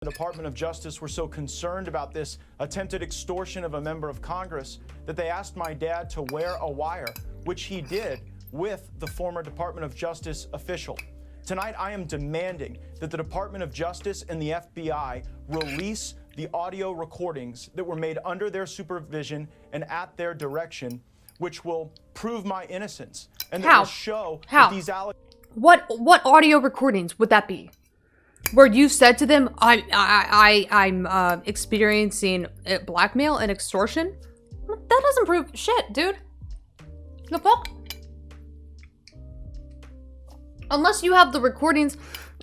The Department of Justice were so concerned about this attempted extortion of a member of Congress that they asked my dad to wear a wire, which he did with the former Department of Justice official. Tonight, I am demanding that the Department of Justice and the FBI release the audio recordings that were made under their supervision and at their direction, which will prove my innocence and that will show that these allegations. What audio recordings would that be? Where you said to them, I'm experiencing blackmail and extortion? That doesn't prove shit, dude. The fuck? Unless you have the recordings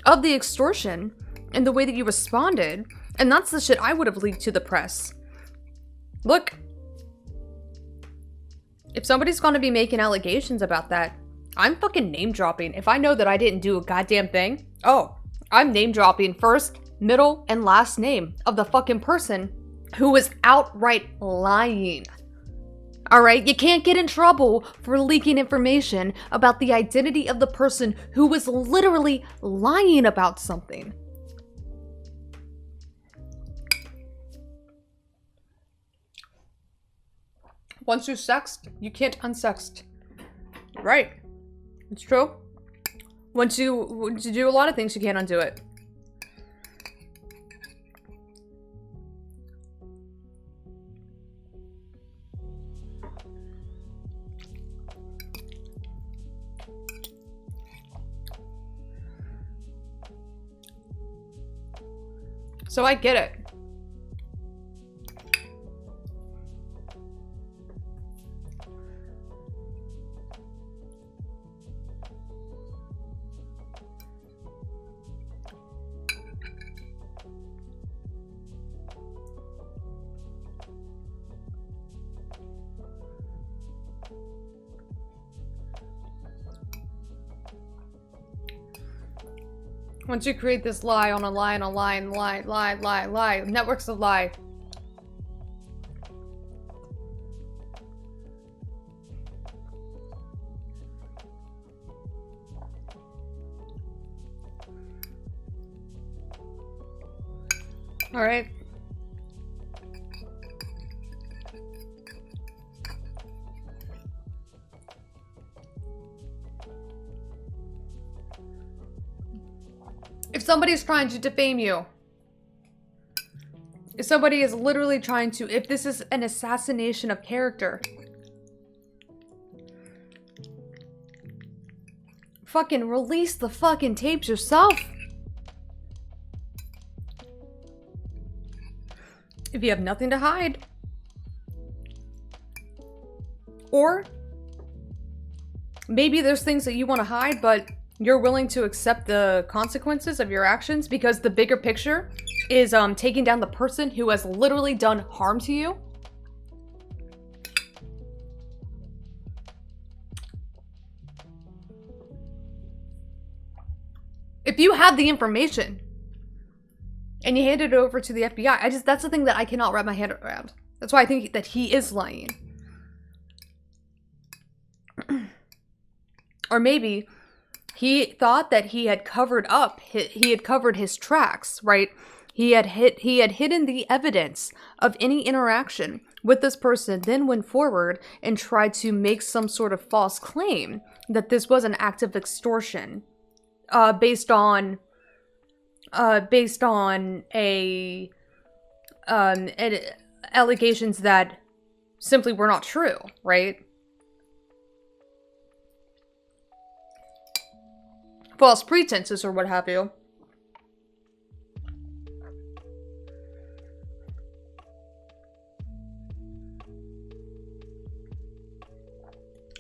of the extortion and the way that you responded, and that's the shit I would have leaked to the press. Look, if somebody's gonna be making allegations about that, I'm fucking name dropping. If I know that I didn't do a goddamn thing, I'm name dropping first, middle, and last name of the fucking person who was outright lying. Alright, you can't get in trouble for leaking information about the identity of the person who was literally lying about something. Once you're sexed, you can't unsext. Right. It's true. Once you do a lot of things, you can't undo it. So I get it. Once you create this lie on a lie on a lie and lie, networks of lie. All right. If somebody's trying to defame you, if somebody is literally trying to, if this is an assassination of character, fucking release the fucking tapes yourself. If you have nothing to hide. Or maybe there's things that you want to hide, but you're willing to accept the consequences of your actions because the bigger picture is taking down the person who has literally done harm to you. If you have the information and you hand it over to the FBI, that's the thing that I cannot wrap my head around. That's why I think that he is lying. Or maybe he thought that he had covered up, he had covered his tracks, right? He had hidden the evidence of any interaction with this person, then went forward and tried to make some sort of false claim that this was an act of extortion, based on allegations that simply were not true, right? False pretenses or what have you.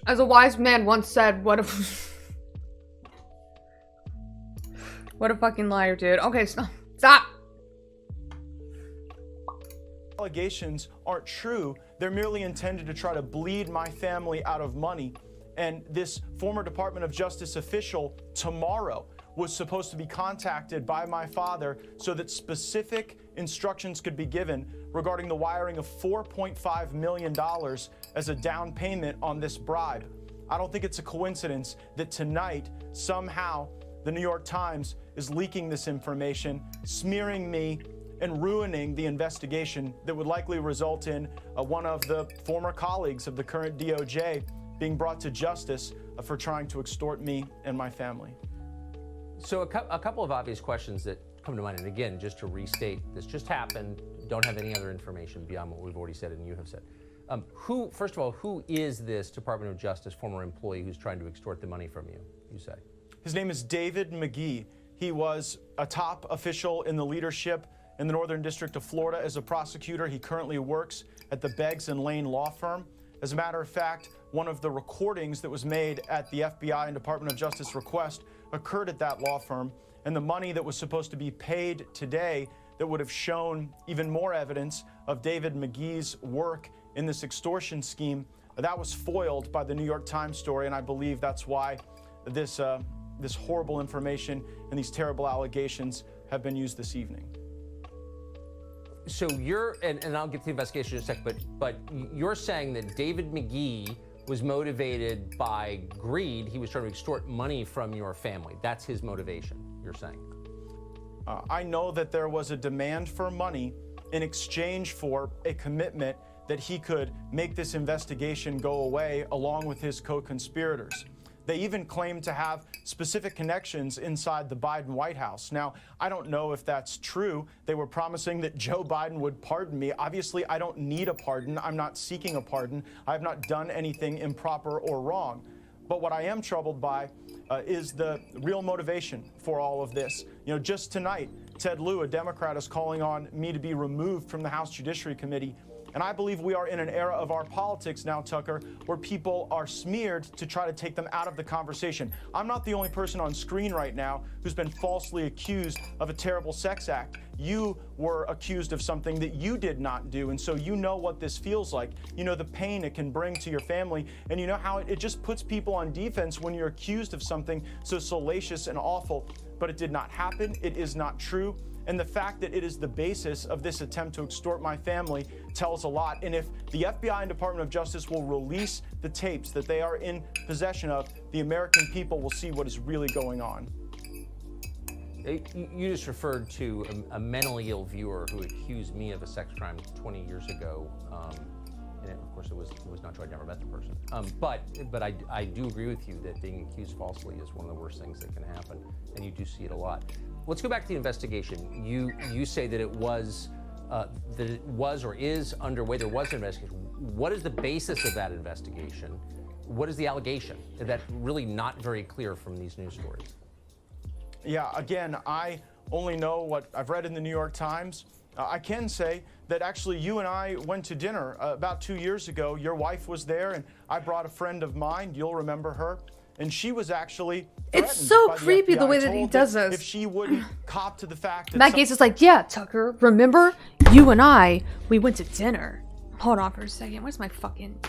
As a wise man once said, what a fucking liar, dude. Okay, stop. Allegations aren't true. They're merely intended to try to bleed my family out of money. And this former Department of Justice official tomorrow was supposed to be contacted by my father so that specific instructions could be given regarding the wiring of $4.5 million as a down payment on this bribe. I don't think it's a coincidence that tonight, somehow, the New York Times is leaking this information, smearing me, and ruining the investigation that would likely result in one of the former colleagues of the current DOJ being brought to justice for trying to extort me and my family. So a couple of obvious questions that come to mind, and again, just to restate, this just happened, don't have any other information beyond what we've already said and you have said. First of all, who is this Department of Justice former employee who's trying to extort the money from you, you say? His name is David McGee. He was a top official in the leadership in the Northern District of Florida as a prosecutor. He currently works at the Beggs and Lane law firm. As a matter of fact, one of the recordings that was made at the FBI and Department of Justice request occurred at that law firm, and the money that was supposed to be paid today that would have shown even more evidence of David McGee's work in this extortion scheme, that was foiled by the New York Times story, and I believe that's why this horrible information and these terrible allegations have been used this evening. So and I'll get to the investigation in a sec, but you're saying that David McGee was motivated by greed. He was trying to extort money from your family. That's his motivation, you're saying? I know that there was a demand for money in exchange for a commitment that he could make this investigation go away along with his co-conspirators. They even claim to have specific connections inside the Biden White House. Now, I don't know if that's true. They were promising that Joe Biden would pardon me. Obviously, I don't need a pardon. I'm not seeking a pardon. I have not done anything improper or wrong. But what I am troubled by is the real motivation for all of this. You know, just tonight, Ted Lieu, a Democrat, is calling on me to be removed from the House Judiciary Committee. And I believe we are in an era of our politics now, Tucker, where people are smeared to try to take them out of the conversation. I'm not the only person on screen right now who's been falsely accused of a terrible sex act. You were accused of something that you did not do, and so you know what this feels like. You know the pain it can bring to your family, and you know how it just puts people on defense when you're accused of something so salacious and awful. But it did not happen. It is not true. And the fact that it is the basis of this attempt to extort my family tells a lot. And if the FBI and Department of Justice will release the tapes that they are in possession of, the American people will see what is really going on. You just referred to a mentally ill viewer who accused me of a sex crime 20 years ago. And of course, it was not true. I never met the person. But I do agree with you that being accused falsely is one of the worst things that can happen, and you do see it a lot. Let's go back to the investigation. You say that it was or is underway. There was an investigation. What is the basis of that investigation? What is the allegation? That's really not very clear from these news stories. Yeah, again, I only know what I've read in the New York Times. I can say that actually you and I went to dinner about 2 years ago. Your wife was there, and I brought a friend of mine. You'll remember her. And she was actually It's so creepy the way that he does this. If she wouldn't cop to the fact that Matt Gaetz is like, yeah, Tucker, remember? You and I, we went to dinner. Hold on for a second. Where's my fucking...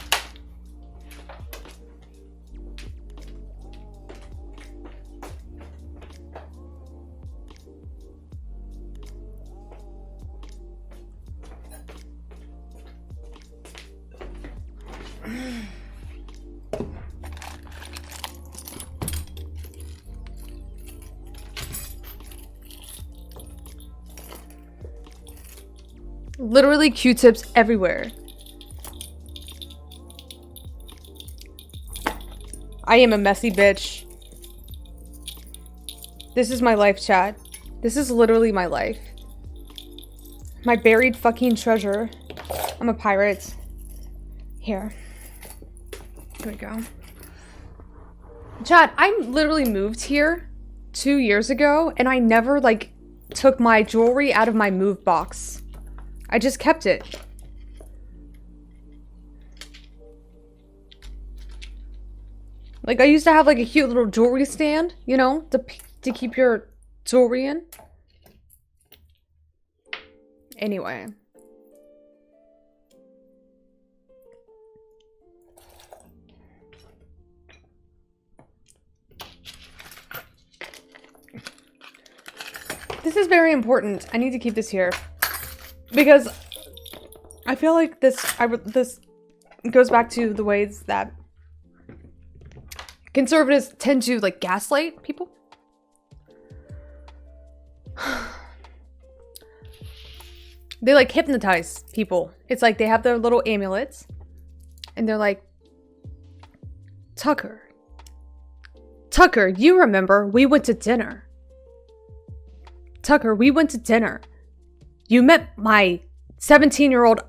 Literally Q-tips everywhere. I am a messy bitch. This is my life, chat. This is literally my life. My buried fucking treasure. I'm a pirate. Here. Here we go. Chat, I literally moved here 2 years ago, and I never, like, took my jewelry out of my move box. I just kept it. Like, I used to have, like, a cute little jewelry stand, you know, to keep your jewelry in. Anyway. This is very important. I need to keep this here. Because I feel like this goes back to the ways that conservatives tend to, like, gaslight people. They like hypnotize people. It's like they have their little amulets and they're like, Tucker, you remember we went to dinner. Tucker, we went to dinner. You met my 17-year-old,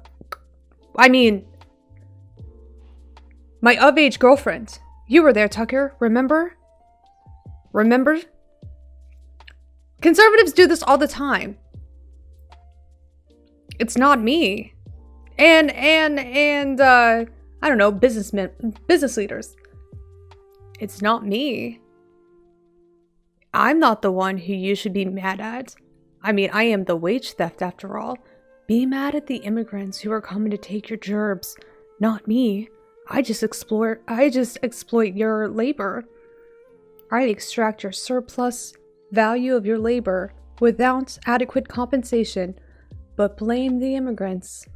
my of-age girlfriend. You were there, Tucker, remember? Remember? Conservatives do this all the time. It's not me. And I don't know, business leaders. It's not me. I'm not the one who you should be mad at. I am the wage theft after all. Be mad at the immigrants who are coming to take your gerbs, not me. I just exploit your labor. I extract your surplus value of your labor without adequate compensation, but blame the immigrants.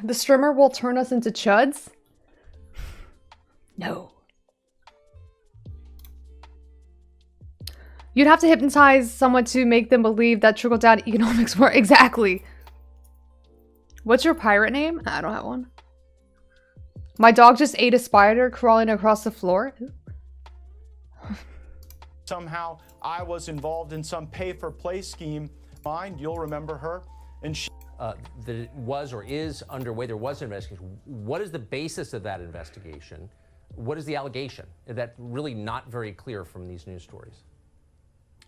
The streamer will turn us into chuds? No. You'd have to hypnotize someone to make them believe that trickle-down economics work. Exactly. What's your pirate name? I don't have one. My dog just ate a spider crawling across the floor. Somehow I was involved in some pay-for-play scheme. You'll remember her. And she That it was or is underway. There was an investigation. What is the basis of that investigation? What is the allegation? That's really not very clear from these news stories.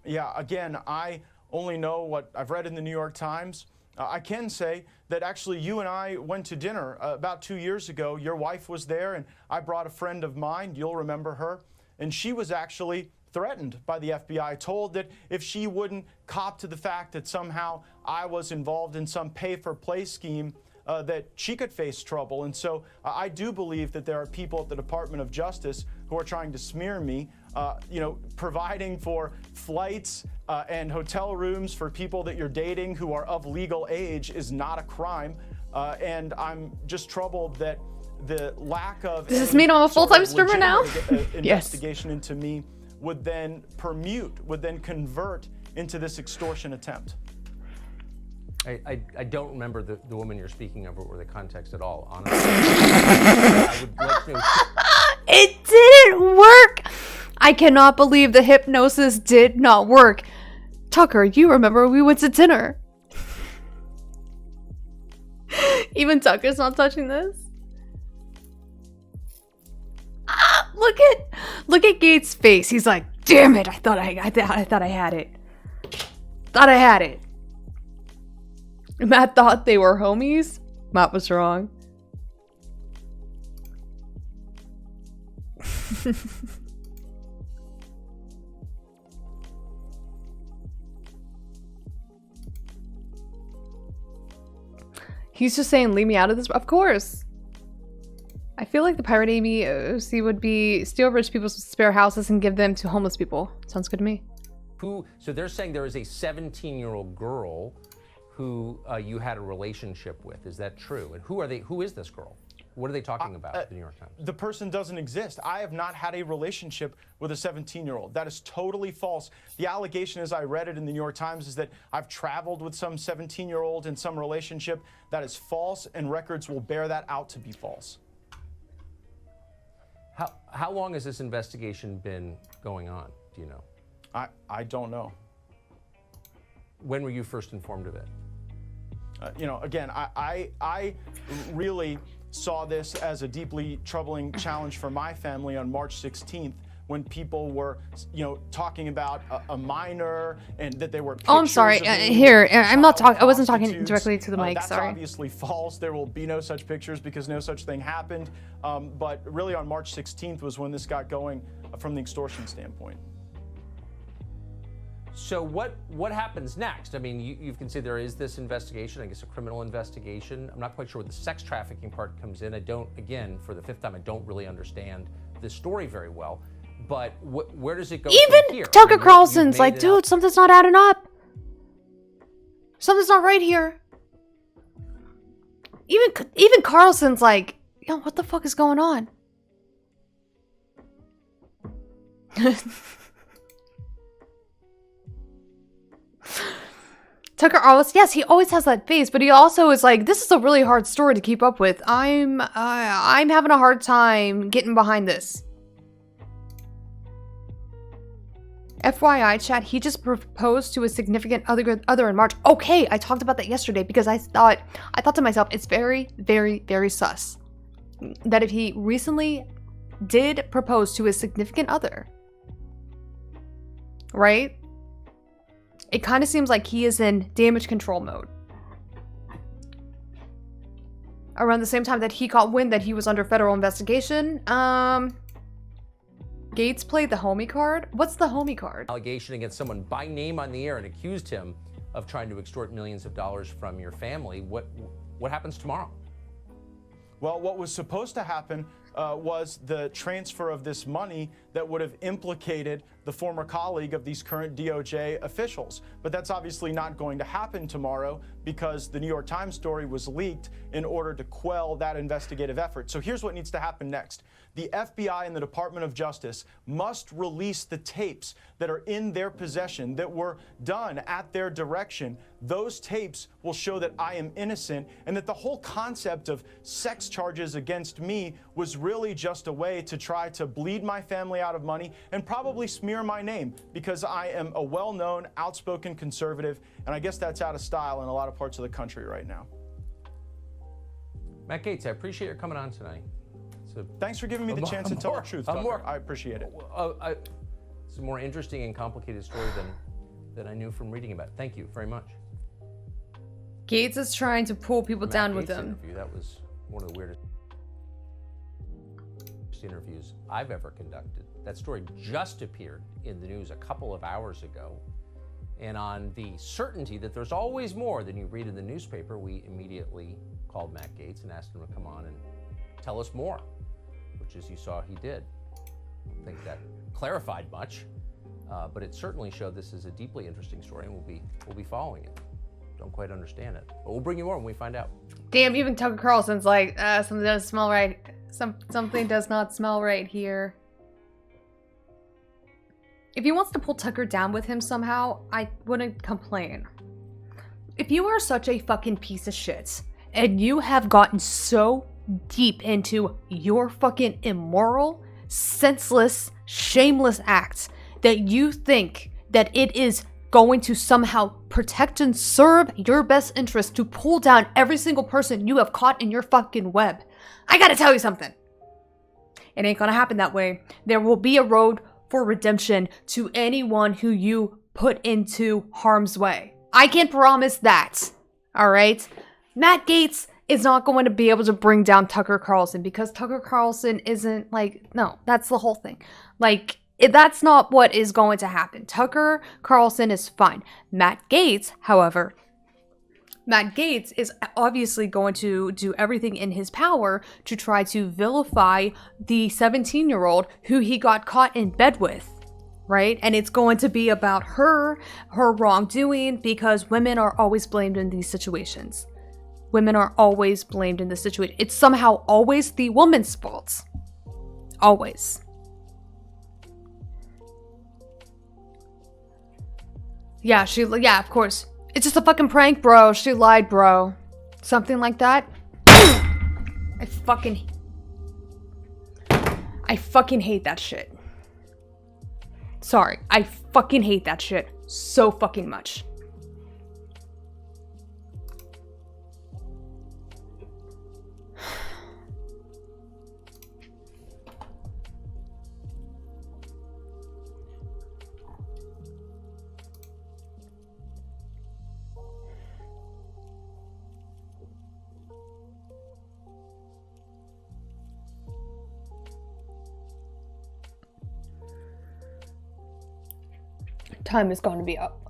Yeah, again, I only know what I've read in the New York Times. I can say that actually you and I went to dinner about 2 years ago. Your wife was there, and I brought a friend of mine. You'll remember her. And she was actually threatened by the FBI, told that if she wouldn't cop to the fact that somehow I was involved in some pay-for-play scheme, that she could face trouble. And so I do believe that there are people at the Department of Justice who are trying to smear me, providing for flights and hotel rooms for people that you're dating who are of legal age is not a crime. And I'm just troubled that the lack of— Does this mean I'm a full-time streamer now? Investigation into me would then convert into this extortion attempt. I don't remember the woman you're speaking of or the context at all, honestly. I would like to know. It didn't work! I cannot believe the hypnosis did not work. Tucker, you remember we went to dinner. Even Tucker's not touching this. Ah, look at Gaetz' face. He's like, damn it, I thought I had it. Thought I had it. Matt thought they were homies. Matt was wrong. He's just saying, leave me out of this. Of course. I feel like the pirate AMOC would be steal rich people's spare houses and give them to homeless people. Sounds good to me. So they're saying there is a 17-year-old girl who you had a relationship with. Is that true? And who are they? Who is this girl? What are they talking about at the New York Times? The person doesn't exist. I have not had a relationship with a 17-year-old. That is totally false. The allegation, as I read it in the New York Times, is that I've traveled with some 17-year-old in some relationship. That is false, and records will bear that out to be false. How long has this investigation been going on? Do you know? I don't know. When were you first informed of it? Again, I really saw this as a deeply troubling challenge for my family on March 16th, when people were, talking about a minor and that they were. Oh, I'm sorry. Here, I'm not talking. I wasn't talking directly to the mic. That's sorry. Obviously false. There will be no such pictures because no such thing happened. But really, on March 16th was when this got going from the extortion standpoint. So what happens next? I mean, you can say there is this investigation, I guess a criminal investigation. I'm not quite sure where the sex trafficking part comes in. I don't, again, for the fifth time, I don't really understand the story very well. But where does it go from here? Tucker Carlson's like, dude, something's not adding up. Something's not right here. Even Carlson's like, yo, what the fuck is going on? Tucker always, yes, he always has that face, but he also is like, this is a really hard story to keep up with. I'm having a hard time getting behind this. FYI, chat, he just proposed to a significant other in March. Okay, I talked about that yesterday because I thought to myself, it's very, very, very sus that if he recently did propose to a significant other, right? It kind of seems like he is in damage control mode. Around the same time that he caught wind that he was under federal investigation, Gaetz played the homie card. What's the homie card? Allegation against someone by name on the air and accused him of trying to extort millions of dollars from your family. What happens tomorrow? Well, what was supposed to happen was the transfer of this money that would have implicated the former colleague of these current DOJ officials. But that's obviously not going to happen tomorrow because the New York Times story was leaked in order to quell that investigative effort. So here's what needs to happen next. The FBI and the Department of Justice must release the tapes that are in their possession that were done at their direction. Those tapes will show that I am innocent and that the whole concept of sex charges against me was really just a way to try to bleed my family out of money and probably smear my name because I am a well-known, outspoken conservative, and I guess that's out of style in a lot of parts of the country right now. Matt Gaetz, I appreciate your coming on tonight. Thanks for giving me the chance to tell the truth, Tucker. I appreciate it. It's a more interesting and complicated story than I knew from reading about it. Thank you very much. Gaetz is trying to pull people down with him. Interview, that was one of the weirdest interviews I've ever conducted. That story just appeared in the news a couple of hours ago. And on the certainty that there's always more than you read in the newspaper, we immediately called Matt Gaetz and asked him to come on and tell us more, which, as you saw, he did. I don't think that clarified much, but it certainly showed this is a deeply interesting story, and we'll be following it. Don't quite understand it, but we'll bring you more when we find out. Damn, even Tucker Carlson's like, something doesn't smell right. Something does not smell right here. If he wants to pull Tucker down with him somehow, I wouldn't complain. If you are such a fucking piece of shit, and you have gotten so deep into your fucking immoral, senseless, shameless acts that you think that it is going to somehow protect and serve your best interest to pull down every single person you have caught in your fucking web, I gotta tell you something. It ain't gonna happen that way. There will be a road for redemption to anyone who you put into harm's way. I can promise that. All right? Matt Gaetz is not going to be able to bring down Tucker Carlson because Tucker Carlson isn't like, no, that's the whole thing. Like, that's not what is going to happen. Tucker Carlson is fine. Matt Gaetz, however, Matt Gaetz is obviously going to do everything in his power to try to vilify the 17-year-old who he got caught in bed with, right? And it's going to be about her wrongdoing because women are always blamed in these situations. Women are always blamed in this situation. It's somehow always the woman's fault. Always. Yeah, of course. It's just a fucking prank, bro. She lied, bro. Something like that. I fucking hate that shit. Sorry. I fucking hate that shit so fucking much. Time is going to be up.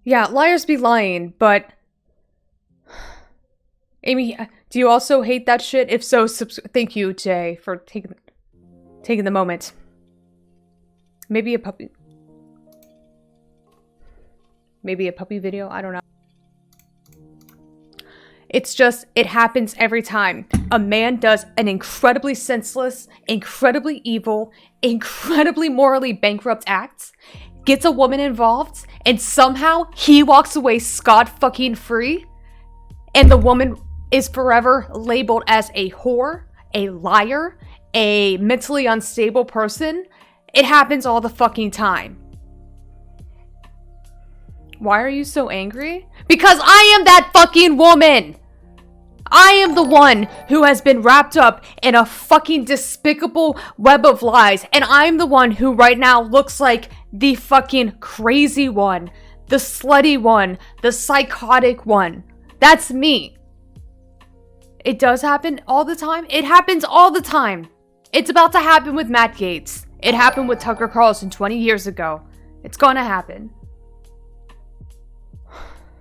Yeah, liars be lying, but Amy, do you also hate that shit? If so, thank you, Jay, for taking the moment. Maybe a puppy video? I don't know. It's just, it happens every time. A man does an incredibly senseless, incredibly evil, incredibly morally bankrupt act, gets a woman involved, and somehow he walks away scot-fucking-free, and the woman is forever labeled as a whore, a liar, a mentally unstable person. It happens all the fucking time. Why are you so angry? Because I am that fucking woman! I am the one who has been wrapped up in a fucking despicable web of lies, and I'm the one who right now looks like the fucking crazy one, the slutty one, the psychotic one. That's me. It does happen all the time. It happens all the time. It's about to happen with Matt Gaetz. It happened with Tucker Carlson 20 years ago. It's gonna happen.